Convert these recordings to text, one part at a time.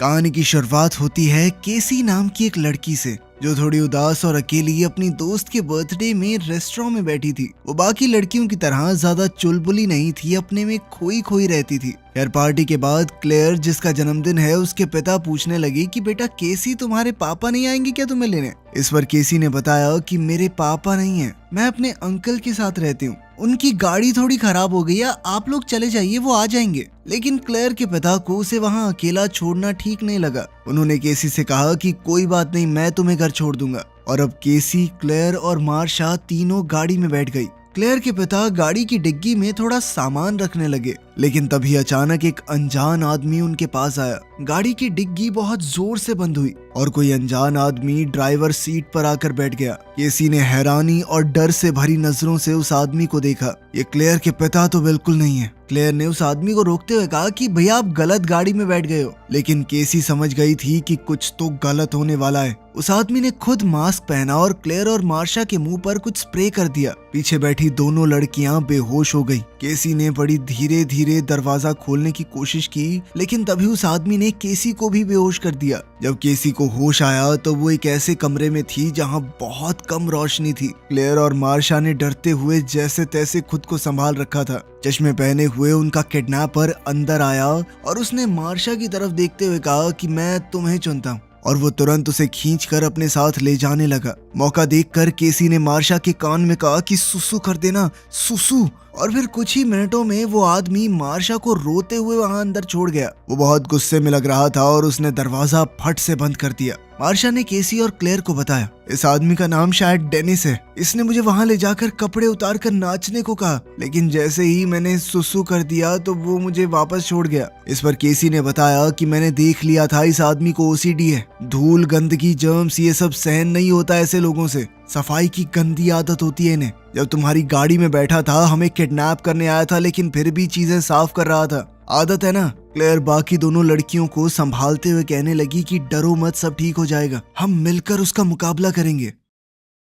कहानी की शुरुआत होती है केसी नाम की एक लड़की से, जो थोड़ी उदास और अकेली अपनी दोस्त के बर्थडे में रेस्टोरेंट में बैठी थी। वो बाकी लड़कियों की तरह ज्यादा चुलबुली नहीं थी, अपने में खोई खोई रहती थी। खैर पार्टी के बाद क्लेयर, जिसका जन्मदिन है, उसके पिता पूछने लगे कि बेटा केसी, तुम्हारे पापा नहीं आएंगे क्या तुम्हें लेने? इस पर केसी ने बताया कि मेरे पापा नहीं है, मैं अपने अंकल के साथ रहती हूँ, उनकी गाड़ी थोड़ी खराब हो गई है, आप लोग चले जाइए, वो आ जाएंगे। लेकिन क्लेयर के पिता को उसे वहाँ अकेला छोड़ना ठीक नहीं लगा। उन्होंने केसी से कहा कि कोई बात नहीं, मैं तुम्हें घर छोड़ दूंगा। और अब केसी, क्लेयर और मार्शा तीनों गाड़ी में बैठ गई। क्लेयर के पिता गाड़ी की डिग्गी में थोड़ा सामान रखने लगे, लेकिन तभी अचानक एक अनजान आदमी उनके पास आया। गाड़ी की डिग्गी बहुत जोर से बंद हुई और कोई अनजान आदमी ड्राइवर सीट पर आकर बैठ गया। केसी ने हैरानी और डर से भरी नजरों से उस आदमी को देखा। ये क्लेयर के पिता तो बिल्कुल नहीं है। क्लेयर ने उस आदमी को रोकते हुए कहा कि भैया आप गलत गाड़ी में बैठ गए हो। लेकिन केसी समझ गई थी कि कुछ तो गलत होने वाला है। उस आदमी ने खुद मास्क पहना और क्लेयर और मार्शा के मुंह पर कुछ स्प्रे कर दिया। पीछे बैठी दोनों लड़कियां बेहोश हो गई। केसी ने बड़ी धीरे धीरे दरवाजा खोलने की कोशिश की, लेकिन तभी उस आदमी ने केसी को भी बेहोश कर दिया। जब केसी को होश आया तो वो एक ऐसे कमरे में थी जहां बहुत कम रोशनी थी। क्लेयर और मार्शा ने डरते हुए जैसे तैसे खुद को संभाल रखा था। चश्मे पहने हुए उनका किडनैपर अंदर आया और उसने मार्शा की तरफ देखते हुए कहा कि मैं तुम्हें चुनता हूँ, और वो तुरंत उसे खींचकर अपने साथ ले जाने लगा। मौका देखकर केसी ने मार्शा के कान में कहा कि सुसु कर देना, सुसु। और फिर कुछ ही मिनटों में वो आदमी मार्शा को रोते हुए वहां अंदर छोड़ गया। वो बहुत गुस्से में लग रहा था और उसने दरवाजा फट से बंद कर दिया। मार्शा ने केसी और क्लेयर को बताया, इस आदमी का नाम शायद डेनिस है, इसने मुझे वहां ले जाकर कपड़े उतार कर नाचने को कहा, लेकिन जैसे ही मैंने सुसु कर दिया तो वो मुझे वापस छोड़ गया। इस पर केसी ने बताया कि मैंने देख लिया था, इस आदमी को ओसीडी है, धूल, गंदगी, जर्म्स ये सब सहन नहीं होता ऐसे लोगों से। सफाई की गंदी आदत होती है इन्हें। जब तुम्हारी गाड़ी में बैठा था, हमें किडनैप करने आया था, लेकिन फिर भी चीजें साफ कर रहा था, आदत है ना। क्लेयर बाकी दोनों लड़कियों को संभालते हुए कहने लगी कि डरो मत, सब ठीक हो जाएगा, हम मिलकर उसका मुकाबला करेंगे।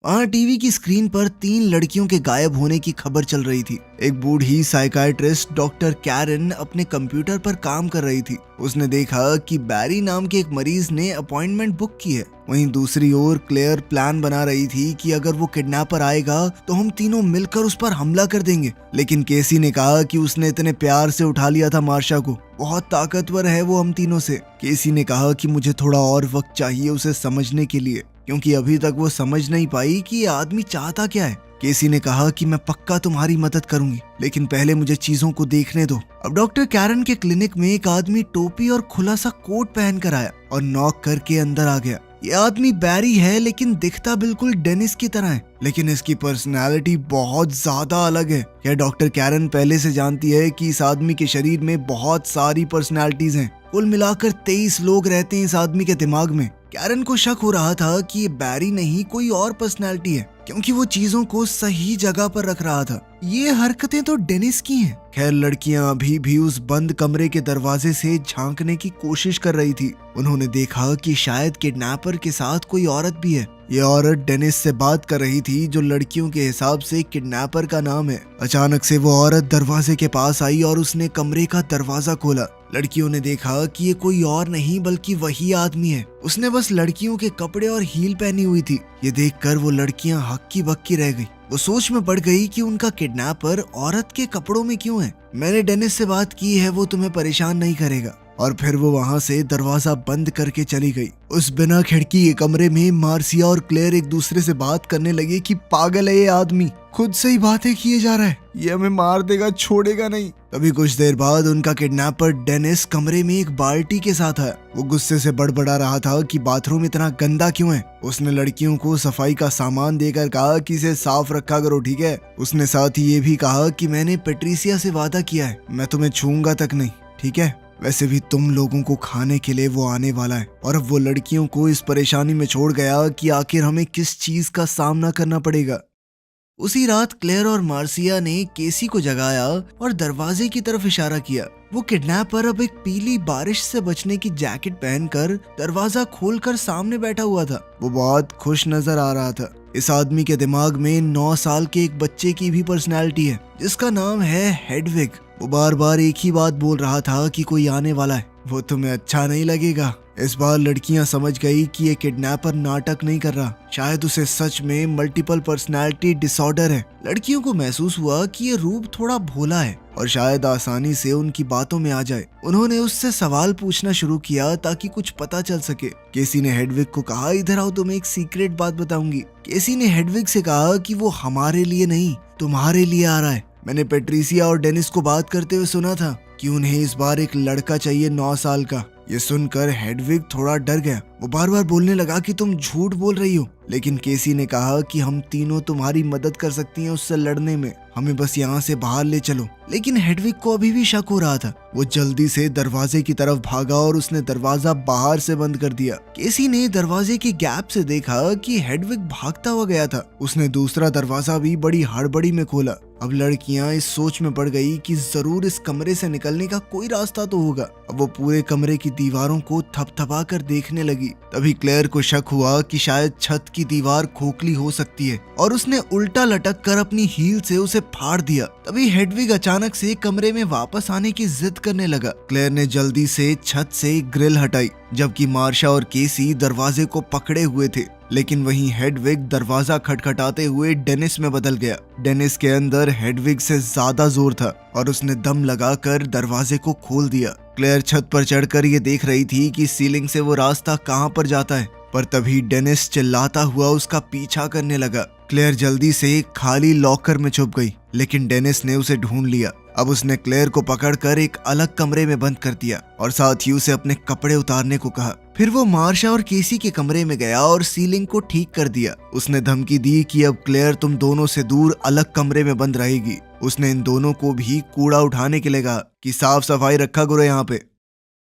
वहाँ टीवी की स्क्रीन पर 3 लड़कियों के गायब होने की खबर चल रही थी। एक बूढ़ी साइकाइट्रिस्ट डॉक्टर कैरन अपने कंप्यूटर पर काम कर रही थी। उसने देखा कि बैरी नाम के एक मरीज ने अपॉइंटमेंट बुक की है। वहीं दूसरी ओर क्लेयर प्लान बना रही थी कि अगर वो किडनैपर आएगा तो हम तीनों मिलकर उस पर हमला कर देंगे। लेकिन केसी ने कहा कि उसने इतने प्यार से उठा लिया था मार्शा को, बहुत ताकतवर है वो हम तीनों से। केसी ने कहा कि मुझे थोड़ा और वक्त चाहिए उसे समझने के लिए, क्योंकि अभी तक वो समझ नहीं पाई कि ये आदमी चाहता क्या है। केसी ने कहा कि मैं पक्का तुम्हारी मदद करूंगी, लेकिन पहले मुझे चीजों को देखने दो। अब डॉक्टर कैरन के क्लिनिक में एक आदमी टोपी और खुला सा कोट पहन कर आया और नॉक करके अंदर आ गया। ये आदमी बैरी है, लेकिन दिखता बिल्कुल डेनिस की तरह है, लेकिन इसकी पर्सनालिटी बहुत ज्यादा अलग है। यह डॉक्टर कैरन पहले से जानती है कि इस आदमी के शरीर में बहुत सारी पर्सनालिटीज हैं। कुल मिलाकर 23 लोग रहते हैं इस आदमी के दिमाग में। कैरन को शक हो रहा था कि ये बैरी नहीं, कोई और पर्सनालिटी है, क्योंकि वो चीजों को सही जगह पर रख रहा था। ये हरकतें तो डेनिस की हैं। खैर लड़कियां अभी भी उस बंद कमरे के दरवाजे से झांकने की कोशिश कर रही थी। उन्होंने देखा कि शायद किडनैपर के साथ कोई औरत भी है। ये औरत डेनिस से बात कर रही थी, जो लड़कियों के हिसाब से किडनैपर का नाम है। अचानक से वो औरत दरवाजे के पास आई और उसने कमरे का दरवाजा खोला। लड़कियों ने देखा कि ये कोई और नहीं बल्कि वही आदमी है। उसने बस लड़कियों के कपड़े और हील पहनी हुई थी। ये देखकर वो लड़कियां हक्की बक्की रह गई। वो सोच में पड़ गई कि उनका किडनैपर औरत के कपड़ों में क्यों है। मैंने डेनिस से बात की है, वो तुम्हें परेशान नहीं करेगा। और फिर वो वहां से दरवाजा बंद करके चली गई। उस बिना खिड़की के कमरे में मार्सिया और क्लेयर एक दूसरे से बात करने लगे कि पागल है ये आदमी, खुद से ही बातें किए जा रहा है, ये हमें मार देगा, छोड़ेगा नहीं। तभी कुछ देर बाद उनका किडनैपर डेनिस कमरे में एक बाल्टी के साथ आया। वो गुस्से से बड़बड़ा रहा था कि बाथरूम इतना गंदा क्यों है। उसने लड़कियों को सफाई का सामान देकर कहा कि इसे साफ रखा करो, ठीक है। उसने साथ ही ये भी कहा कि मैंने पेट्रिसिया से वादा किया है, मैं तुम्हें छूऊंगा तक नहीं, ठीक है। वैसे भी तुम लोगों को खाने के लिए वो आने वाला है। और अब वो लड़कियों को इस परेशानी में छोड़ गया कि आखिर हमें किस चीज का सामना करना पड़ेगा। उसी रात क्लेयर और मार्सिया ने केसी को जगाया और दरवाजे की तरफ इशारा किया। वो किडनैपर अब एक पीली बारिश से बचने की जैकेट पहनकर दरवाजा खोलकर सामने बैठा हुआ था। वो बहुत खुश नजर आ रहा था। इस आदमी के दिमाग में 9 साल के एक बच्चे की भी पर्सनैलिटी है, जिसका नाम है हेडविग। वो बार बार एक ही बात बोल रहा था कि कोई आने वाला है, वो तुम्हें अच्छा नहीं लगेगा, इस बार लड़कियां समझ गई कि ये किडनैपर नाटक नहीं कर रहा, शायद उसे सच में मल्टीपल पर्सनालिटी डिसऑर्डर है। लड़कियों को महसूस हुआ कि ये रूप थोड़ा भोला है और शायद आसानी से उनकी बातों में आ जाए। उन्होंने उससे सवाल पूछना शुरू किया ताकि कुछ पता चल सके। केसी ने हेडविग को कहा, इधर आओ, तुम्हें एक सीक्रेट बात बताऊंगी। केसी ने हेडविग से कहा कि वो हमारे लिए नहीं, तुम्हारे लिए आ रहा है। मैंने पेट्रिसिया और डेनिस को बात करते हुए सुना था कि उन्हें इस बार एक लड़का चाहिए 9 साल का। ये सुनकर हेडविग थोड़ा डर गया। वो बार बार बोलने लगा कि तुम झूठ बोल रही हो, लेकिन केसी ने कहा कि हम तीनों तुम्हारी मदद कर सकती हैं उससे लड़ने में, हमें बस यहाँ से बाहर ले चलो। लेकिन हेडविग को अभी भी शक हो रहा था। वो जल्दी से दरवाजे की तरफ भागा और उसने दरवाजा बाहर से बंद कर दिया। केसी ने दरवाजे के गैप से देखा कि हेडविग भागता हुआ गया था। उसने दूसरा दरवाजा भी बड़ी हड़बड़ी में खोला। अब लड़कियां इस सोच में पड़ गई कि जरूर इस कमरे से निकलने का कोई रास्ता तो होगा। अब वो पूरे कमरे की दीवारों को थपथपा कर देखने लगी। तभी क्लेयर को शक हुआ कि शायद छत की दीवार खोखली हो सकती है और उसने उल्टा लटक कर अपनी हील से उसे फाड़ दिया। तभी हेडविग अचानक से कमरे में वापस आने की जिद करने लगा। क्लेयर ने जल्दी से छत से ग्रिल हटाई, जबकि मार्शा और केसी दरवाजे को पकड़े हुए थे। लेकिन वहीं हेडविग दरवाजा खटखटाते हुए डेनिस में बदल गया। डेनिस के अंदर हेडविग से ज्यादा जोर था और उसने दम लगाकर दरवाजे को खोल दिया। क्लेयर छत पर चढ़कर ये देख रही थी कि सीलिंग से वो रास्ता कहां पर जाता है, पर तभी डेनिस चिल्लाता हुआ उसका पीछा करने लगा। क्लेयर जल्दी से खाली लॉकर में छुप गई, लेकिन डेनिस ने उसे ढूंढ लिया। अब उसने क्लेयर को पकड़कर एक अलग कमरे में बंद कर दिया और साथ ही उसे अपने कपड़े उतारने को कहा। फिर वो मार्शा और केसी के कमरे में गया और सीलिंग को ठीक कर दिया। उसने धमकी दी कि अब क्लेयर तुम दोनों से दूर अलग कमरे में बंद रहेगी। उसने इन दोनों को भी कूड़ा उठाने के लिए कहा कि साफ सफाई रखा करो यहाँ पे।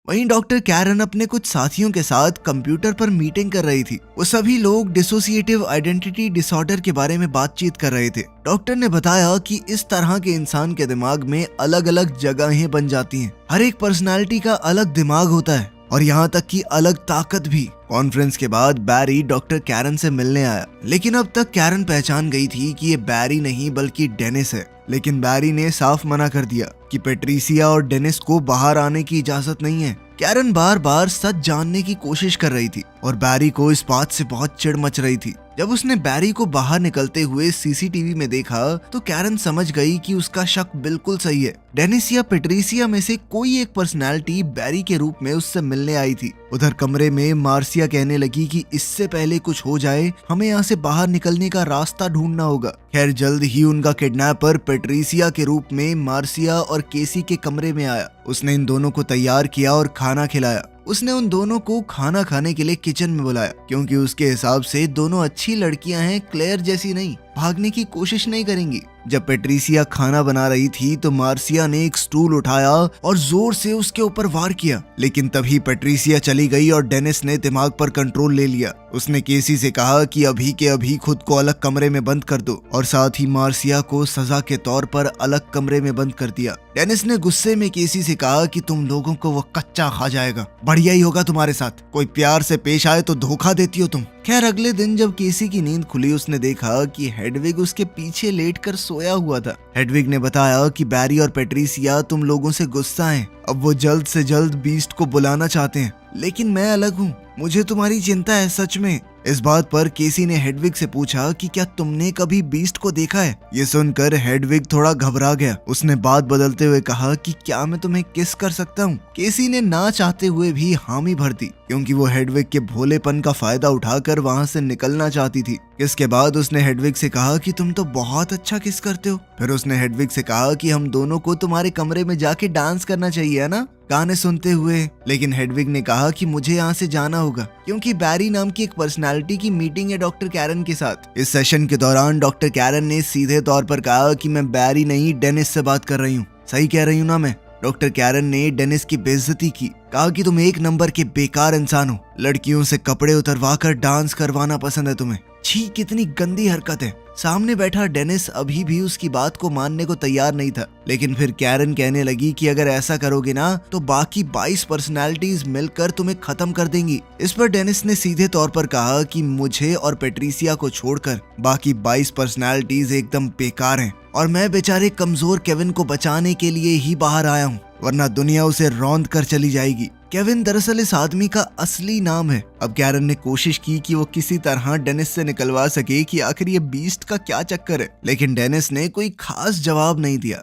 वहीं डॉक्टर कैरन अपने कुछ साथियों के साथ कंप्यूटर पर मीटिंग कर रही थी। वो सभी लोग डिसोसिएटिव आइडेंटिटी डिसऑर्डर के बारे में बातचीत कर रहे थे। डॉक्टर ने बताया कि इस तरह के इंसान के दिमाग में अलग अलग जगहें बन जाती हैं। हर एक पर्सनालिटी का अलग दिमाग होता है और यहाँ तक कि अलग ताकत भी। कॉन्फ्रेंस के बाद बैरी डॉक्टर कैरन से मिलने आया, लेकिन अब तक कैरन पहचान गई थी कि ये बैरी नहीं बल्कि डेनिस है। लेकिन बैरी ने साफ मना कर दिया कि पेट्रिसिया और डेनिस को बाहर आने की इजाजत नहीं है। कैरन बार बार सच जानने की कोशिश कर रही थी और बैरी को इस बात से बहुत चिढ़ मच रही थी। जब उसने बैरी को बाहर निकलते हुए सीसीटीवी में देखा तो कैरन समझ गई कि उसका शक बिल्कुल सही है। डेनिस या पेट्रिसिया में से कोई एक पर्सनालिटी बैरी के रूप में उससे मिलने आई थी। उधर कमरे में मार्सिया कहने लगी कि इससे पहले कुछ हो जाए हमें यहाँ से बाहर निकलने का रास्ता ढूंढना होगा। खैर जल्द ही उनका किडनैपर पेट्रिसिया के रूप में मार्सिया और केसी के कमरे में आया। उसने इन दोनों को तैयार किया और खाना खिलाया। उसने उन दोनों को खाना खाने के लिए किचन में बुलाया, क्योंकि उसके हिसाब से दोनों अच्छी लड़कियां हैं, क्लेयर जैसी नहीं, भागने की कोशिश नहीं करेंगी। जब पेट्रिसिया खाना बना रही थी तो मार्सिया ने एक स्टूल उठाया और जोर से उसके ऊपर वार किया, लेकिन तभी पेट्रिसिया चली गई और डेनिस ने दिमाग पर कंट्रोल ले लिया। उसने केसी से कहा कि अभी के अभी खुद को अलग कमरे में बंद कर दो और साथ ही मार्सिया को सजा के तौर पर अलग कमरे में बंद कर दिया। डेनिस ने गुस्से में केसी से कहा कि तुम लोगों को वो कच्चा खा जाएगा, बढ़िया ही होगा तुम्हारे साथ, कोई प्यार से पेश आए तो धोखा देती हो तुम। खैर अगले दिन जब केसी की नींद खुली उसने देखा कि हेडविग उसके पीछे लेटकर सोया हुआ था। हेडविग ने बताया कि बैरी और पेट्रिसिया तुम लोगों से गुस्सा हैं, अब वो जल्द से जल्द बीस्ट को बुलाना चाहते हैं, लेकिन मैं अलग हूँ, मुझे तुम्हारी चिंता है सच में। इस बात पर केसी ने हेडविग से पूछा कि क्या तुमने कभी बीस्ट को देखा है। ये सुनकर हेडविग थोड़ा घबरा गया। उसने बात बदलते हुए कहा कि क्या मैं तुम्हें किस कर सकता हूँ। केसी ने ना चाहते हुए भी हामी भर दी, क्योंकि वो हेडविग के भोलेपन का फायदा उठाकर वहाँ से निकलना चाहती थी। इसके बाद उसने हेडविग से कहा कि तुम तो बहुत अच्छा किस करते हो। फिर उसने हेडविग से कहा कि हम दोनों को तुम्हारे कमरे में जाके डांस करना चाहिए, है ना, गाने सुनते हुए। लेकिन हेडविग ने कहा कि मुझे यहाँ से जाना होगा, क्योंकि बैरी नाम की एक पर्सनालिटी की मीटिंग है डॉक्टर कैरन के साथ। इस सेशन के दौरान डॉक्टर कैरन ने सीधे तौर पर कहा कि मैं बैरी नहीं डेनिस से बात कर रही हूँ। सही कह रही हूँ ना मैं। डॉक्टर कैरन ने डेनिस की बेइज्जती की, कहा कि तुम एक नंबर के बेकार इंसान हो, लड़कियों से कपड़े उतरवा कर डांस करवाना पसंद है तुम्हें। छी, कितनी गंदी हरकत है। सामने बैठा डेनिस अभी भी उसकी बात को मानने को तैयार नहीं था, लेकिन फिर कैरन कहने लगी कि अगर ऐसा करोगे ना तो बाकी 22 पर्सनालिटीज मिलकर तुम्हें खत्म कर देंगी। इस पर डेनिस ने सीधे तौर पर कहा कि मुझे और पेट्रिसिया को छोड़कर बाकी 22 पर्सनालिटीज एकदम बेकार हैं और मैं बेचारे कमजोर केविन को बचाने के लिए ही बाहर आया हूँ, वरना दुनिया उसे रौंद कर चली जाएगी। केविन दरअसल इस आदमी का असली नाम है। अब कैरन ने कोशिश की कि वो किसी तरह डेनिस से निकलवा सके कि आखिर ये बीस्ट का क्या चक्कर है, लेकिन डेनिस ने कोई खास जवाब नहीं दिया।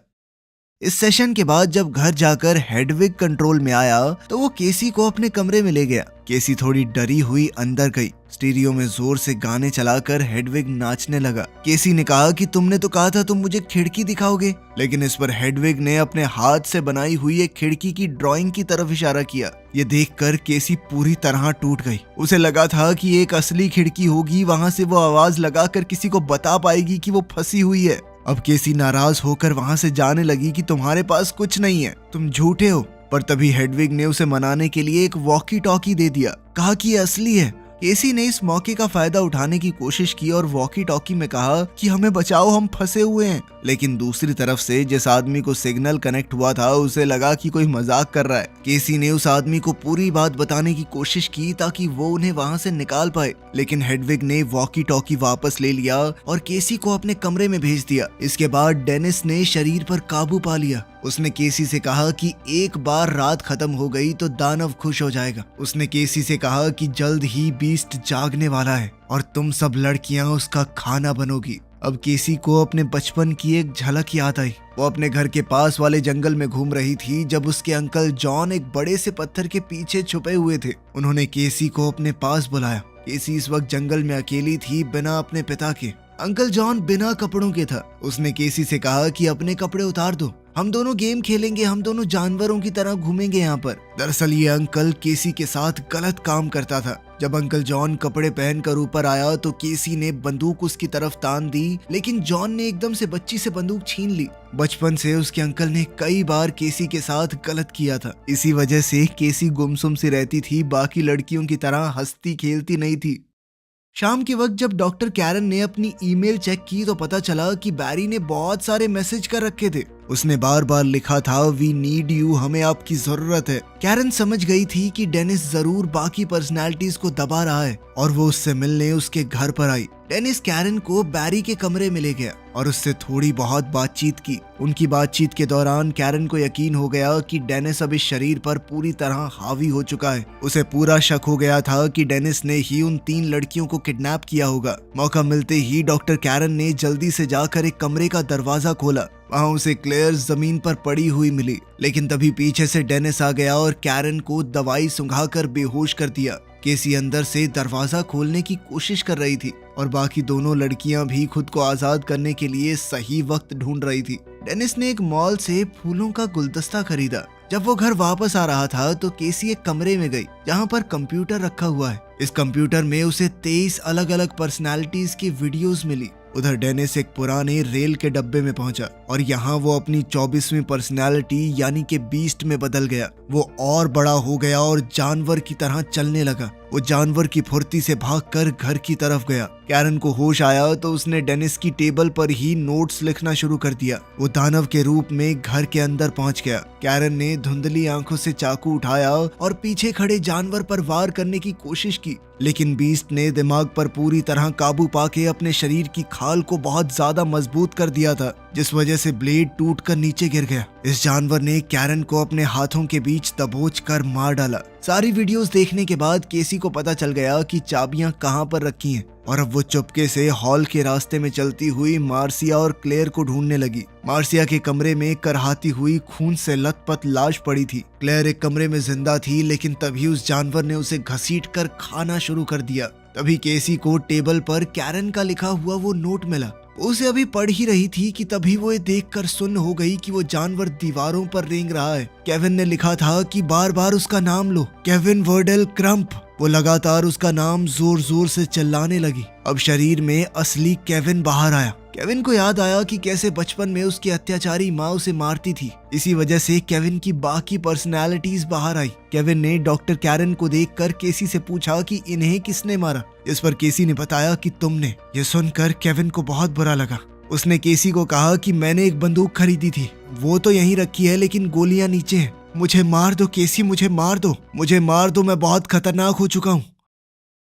इस सेशन के बाद जब घर जाकर हेडविग कंट्रोल में आया तो वो केसी को अपने कमरे में ले गया। केसी थोड़ी डरी हुई अंदर गई। स्टीरियो में जोर से गाने चलाकर हेडविग नाचने लगा। केसी ने कहा कि तुमने तो कहा था तुम मुझे खिड़की दिखाओगे, लेकिन इस पर हेडविग ने अपने हाथ से बनाई हुई एक खिड़की की ड्राइंग की तरफ इशारा किया। ये देखकर केसी पूरी तरह टूट गई। उसे लगा था कि एक असली खिड़की होगी, वहां से वो आवाज लगाकर किसी को बता पाएगी कि वो फंसी हुई है। अब केसी नाराज होकर वहां से जाने लगी कि तुम्हारे पास कुछ नहीं है, तुम झूठे हो। पर तभी हेडविग ने उसे मनाने के लिए एक वॉकी टॉकी दे दिया। कहा कि ये असली है। केसी ने इस मौके का फायदा उठाने की कोशिश की और वॉकी टॉकी में कहा कि हमें बचाओ, हम फंसे हुए हैं। लेकिन दूसरी तरफ से जिस आदमी को सिग्नल कनेक्ट हुआ था उसे लगा कि कोई मजाक कर रहा है। केसी ने उस आदमी को पूरी बात बताने की कोशिश की ताकि वो उन्हें वहां से निकाल पाए, लेकिन हेडविग ने वॉकी टॉकी वापस ले लिया और केसी को अपने कमरे में भेज दिया। इसके बाद डेनिस ने शरीर पर काबू पा लिया। उसने केसी से कहा कि एक बार रात खत्म हो गई तो दानव खुश हो जाएगा। उसने केसी से कहा कि जल्द ही बीस्ट जागने वाला है और तुम सब लड़कियां उसका खाना बनोगी। अब केसी को अपने बचपन की एक झलक याद आई। वो अपने घर के पास वाले जंगल में घूम रही थी जब उसके अंकल जॉन एक बड़े से पत्थर के पीछे छुपे हुए थे। उन्होंने केसी को अपने पास बुलाया। केसी इस वक्त जंगल में अकेली थी, बिना अपने पिता के। अंकल जॉन बिना कपड़ों के था। उसने केसी से कहा कि अपने कपड़े उतार दो, हम दोनों गेम खेलेंगे, हम दोनों जानवरों की तरह घूमेंगे यहाँ पर। दरअसल ये अंकल केसी के साथ गलत काम करता था। जब अंकल जॉन कपड़े पहनकर ऊपर आया तो केसी ने बंदूक उसकी तरफ तान दी, लेकिन जॉन ने एकदम से बच्ची से बंदूक छीन ली। बचपन से उसके अंकल ने कई बार केसी के साथ गलत किया था। इसी वजह से केसी गुमसुम सी रहती थी, बाकी लड़कियों की तरह हंसती खेलती नहीं थी। शाम के वक्त जब डॉक्टर कैरन ने अपनी ईमेल चेक की तो पता चला कि बैरी ने बहुत सारे मैसेज कर रखे थे। उसने बार बार लिखा था, वी नीड यू, हमें आपकी जरूरत है। कैरन समझ गई थी कि डेनिस जरूर बाकी पर्सनालिटीज को दबा रहा है और वो उससे मिलने उसके घर पर आई। डेनिस कैरन को बैरी के कमरे में ले गया और उससे थोड़ी बहुत बातचीत की। उनकी बातचीत के दौरान कैरन को यकीन हो गया कि डेनिस अब इस शरीर पर पूरी तरह हावी हो चुका है। उसे पूरा शक हो गया था कि डेनिस ने ही उन 3 लड़कियों को किडनैप किया होगा। मौका मिलते ही डॉक्टर कैरन ने जल्दी से जाकर एक कमरे का दरवाजा खोला। वहां उसे क्लेयर जमीन पर पड़ी हुई मिली, लेकिन तभी पीछे से डेनिस आ गया और कैरन को दवाई सुंघाकर बेहोश कर दिया। केसी अंदर से दरवाजा खोलने की कोशिश कर रही थी और बाकी दोनों लड़कियां भी खुद को आजाद करने के लिए सही वक्त ढूंढ रही थी। डेनिस ने एक मॉल से फूलों का गुलदस्ता खरीदा। जब वो घर वापस आ रहा था तो केसी एक कमरे में गई जहाँ पर कंप्यूटर रखा हुआ है। इस कंप्यूटर में उसे 23 अलग अलग पर्सनालिटीज की वीडियोस मिली। उधर डेनिस एक पुराने रेल के डब्बे में पहुंचा और यहाँ वो अपनी 24वीं पर्सनालिटी यानी कि बीस्ट में बदल गया। वो और बड़ा हो गया और जानवर की तरह चलने लगा। वो जानवर की फुर्ती से भागकर घर की तरफ गया। कैरन को होश आया तो उसने डेनिस की टेबल पर ही नोट्स लिखना शुरू कर दिया। वो दानव के रूप में घर के अंदर पहुंच गया। कैरन ने धुंधली आंखों से चाकू उठाया और पीछे खड़े जानवर पर वार करने की कोशिश की, लेकिन बीस्ट ने दिमाग पर पूरी तरह काबू पाके अपने शरीर की खाल को बहुत ज्यादा मजबूत कर दिया था, जिस वजह से ब्लेड टूटकर नीचे गिर गया। इस जानवर ने कैरन को अपने हाथों के बीच दबोच कर मार डाला। सारी वीडियोस देखने के बाद केसी को पता चल गया कि चाबियां कहां पर रखी हैं और अब वो चुपके से हॉल के रास्ते में चलती हुई मार्सिया और क्लेयर को ढूंढने लगी। मार्सिया के कमरे में करहाती हुई खून से लथपथ लाश पड़ी थी। क्लेयर एक कमरे में जिंदा थी, लेकिन तभी उस जानवर ने उसे घसीटकर खाना शुरू कर दिया। तभी केसी को टेबल पर कैरन का लिखा हुआ वो नोट मिला। उसे अभी पढ़ ही रही थी कि तभी वो ये देखकर सुन्न हो गई कि वो जानवर दीवारों पर रेंग रहा है। केविन ने लिखा था कि बार बार उसका नाम लो, केविन वर्डेल क्रम्प। वो लगातार उसका नाम जोर जोर से चिल्लाने लगी। अब शरीर में असली केविन बाहर आया। केविन को याद आया कि कैसे बचपन में उसकी अत्याचारी माँ उसे मारती थी। इसी वजह से केविन की बाकी पर्सनालिटीज बाहर आई। केविन ने डॉक्टर कैरन को देखकर केसी से पूछा कि इन्हें किसने मारा, इस पर केसी ने बताया कि तुमने। ये सुनकर केविन को बहुत बुरा लगा। उसने केसी को कहा कि मैंने एक बंदूक खरीदी थी, वो तो यहीं रखी है लेकिन गोलियां नीचे हैं। मुझे मार दो केसी, मुझे मार दो, मुझे मार दो, मैं बहुत खतरनाक हो चुका हूँ।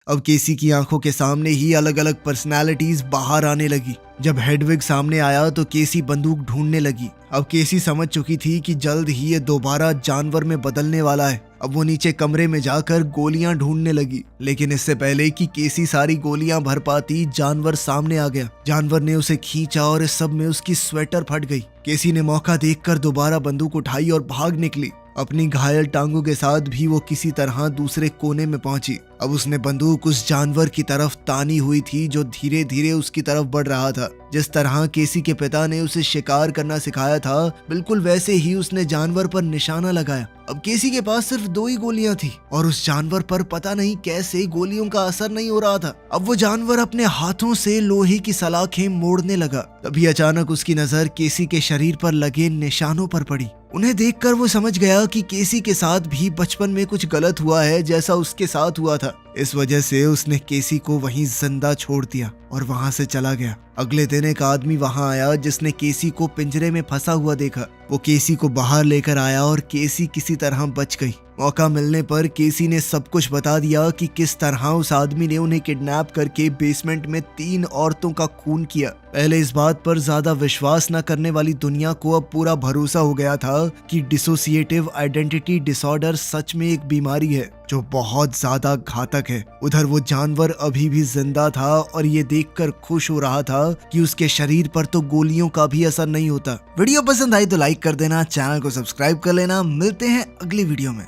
अब केसी की आंखों के सामने ही अलग अलग पर्सनालिटीज बाहर आने लगी। जब हेडविग सामने आया तो केसी बंदूक ढूंढने लगी। अब केसी समझ चुकी थी कि जल्द ही ये दोबारा जानवर में बदलने वाला है। अब वो नीचे कमरे में जाकर गोलियां ढूंढने लगी, लेकिन इससे पहले कि केसी सारी गोलियां भर पाती, जानवर सामने आ गया। जानवर ने उसे खींचा और इस सब में उसकी स्वेटर फट गई। केसी ने मौका देखकर दोबारा बंदूक उठाई और भाग निकली। अपनी घायल टांगों के साथ भी वो किसी तरह दूसरे कोने में पहुंची। अब उसने बंदूक उस जानवर की तरफ तानी हुई थी जो धीरे धीरे उसकी तरफ बढ़ रहा था। जिस तरह केसी के पिता ने उसे शिकार करना सिखाया था, बिल्कुल वैसे ही उसने जानवर पर निशाना लगाया। अब केसी के पास सिर्फ 2 ही गोलियां थी और उस जानवर पर पता नहीं कैसे गोलियों का असर नहीं हो रहा था। अब वो जानवर अपने हाथों से लोहे की सलाखें मोड़ने लगा। तभी अचानक उसकी नजर केसी के शरीर पर लगे निशानों पर पड़ी। उन्हें देखकर वो समझ गया कि केसी के साथ भी बचपन में कुछ गलत हुआ है, जैसा उसके साथ हुआ था। इस वजह से उसने केसी को वहीं जिंदा छोड़ दिया और वहां से चला गया। अगले दिन एक आदमी वहां आया जिसने केसी को पिंजरे में फंसा हुआ देखा। वो केसी को बाहर लेकर आया और केसी किसी तरह बच गई। मौका मिलने पर केसी ने सब कुछ बता दिया कि किस तरह उस आदमी ने उन्हें किडनैप करके बेसमेंट में 3 औरतों का खून किया। पहले इस बात पर ज्यादा विश्वास न करने वाली दुनिया को अब पूरा भरोसा हो गया था कि डिसोसिएटिव आइडेंटिटी डिसऑर्डर सच में एक बीमारी है जो बहुत ज्यादा घातक है। उधर वो जानवर अभी भी जिंदा था और ये देखकर खुश हो रहा था कि उसके शरीर पर तो गोलियों का भी असर नहीं होता। वीडियो पसंद आई तो लाइक कर देना, चैनल को सब्सक्राइब कर लेना। मिलते हैं अगली वीडियो में।